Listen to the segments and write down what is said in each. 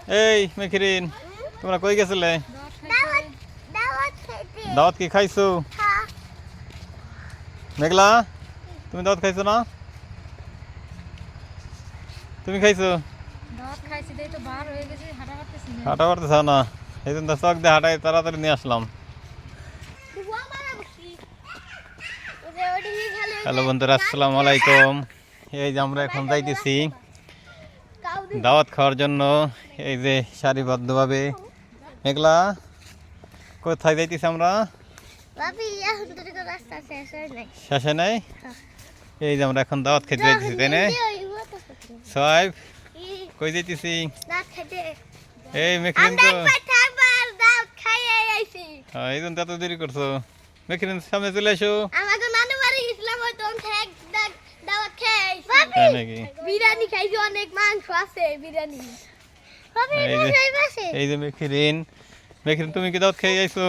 এই মেখরিন, তোমরা কই গেছিলে? দাওয়াত কি খাইছো? মেঘলা, তুমি দাওয়াত খাইছো না? তুমি খাইছো? হাঁটা পারতেছ না, এই জন্য চক দিয়ে হাঁটাই তাড়াতাড়ি নিয়ে আসলাম। হ্যালো বন্ধুরা, আসসালামু আলাইকুম। এই যে আমরা এখন যাইতেছি দাওয়াত খাওয়ার জন্য। এই যে সারিবদ্ধভাবে। মেঘলা, কোথায় যাইতেছি আমরা? শেষে নাই। এই যে আমরা এখন দাওয়াত খেতে যাইতেছি, তাই না? সাহেব, কই যাইতেছি? এই মেখরিন তো এই জন্য এত দেরি করছো। মেখরিন সামনে চলে আসো। বিরিয়ানি খাইছি, অনেক মাংস আছে বিরিয়ানি। এই যে মেখরিন, মেখরিন তুমি কি দাওয়াত খেয়ে আইছো?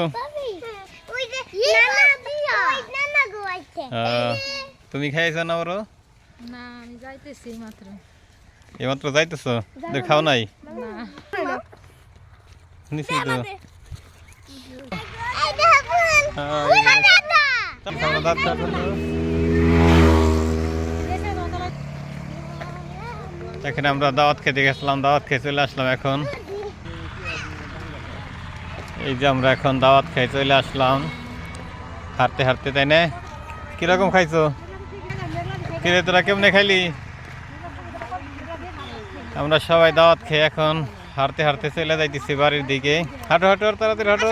তুমি খাইছো না? ওরও না, আমি যাইতেছি মাত্র। এইমাত্র যাইতেছো? খাও নাই? নিশ্চিত তো এখানে আমরা দাওয়াত খেতে গেছিলাম, দাওয়াত খেয়ে চলে আসলাম এখন। এই যে আমরা এখন দাওয়াত খেয়ে চলে আসলাম হাঁটতে হাঁটতে, তাই না? কিরকম খাইছো? কিরে তোরা কেমনে খাইলি? আমরা সবাই দাওয়াত খেয়ে এখন হাঁটতে হাঁটতে চলে যাইতেছি বাড়ির দিকে। হাঁটো হাঁটো, আর তাড়াতাড়ি হাঁটো।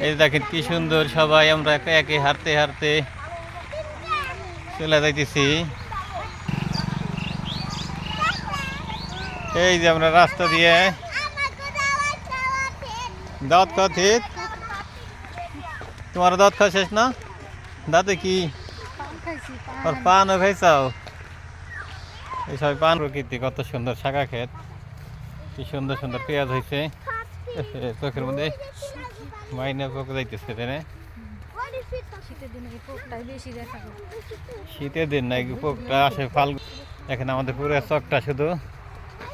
এই দেখেন কি সুন্দর, সবাই আমরা একে একে হাঁটতে হাঁটতে চলে যাইতেছি। এই যে আমরা রাস্তা দিয়ে দাওয়াত খাওয়া ঠিক। তোমার দাওয়াত খাওয়া শেষ না? দাঁতে কি পানও খাইছাও? এই সবাই পান। প্রকৃতি কত সুন্দর, শাখা ক্ষেত, কি সুন্দর সুন্দর পেঁয়াজ হয়েছে। চোখের মধ্যে মাইনে পোক যাইতেছে, তাই না? শীতের দিন নাকি পোকটা আসে ফাল। এখানে আমাদের পুরো চকটা শুধু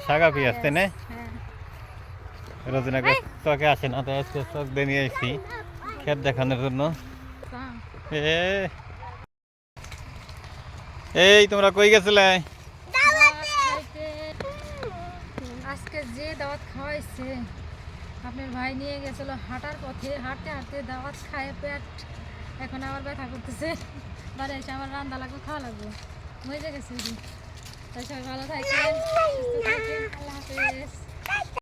শাখা পেঁয়াজ, তাই না? রোজিনা চকে আসে না, তাই আজকে চক দিয়ে নিয়ে আসছি ক্ষেত দেখানোর জন্য। এই তোমরা কই গেছিলে? আজকে যে দাওয়াত খাওয়াইছে আপনার ভাই নিয়ে গেছিল হাঁটার পথে, হাঁটতে হাঁটতে দাওয়াত খায় পেট এখন আমার ব্যথা করতেছে। বাড়ি এসে আমার রান্না লাগবে, খাওয়া লাগবে, মজে গেছে। তাই সবাই ভালো থাকবেন।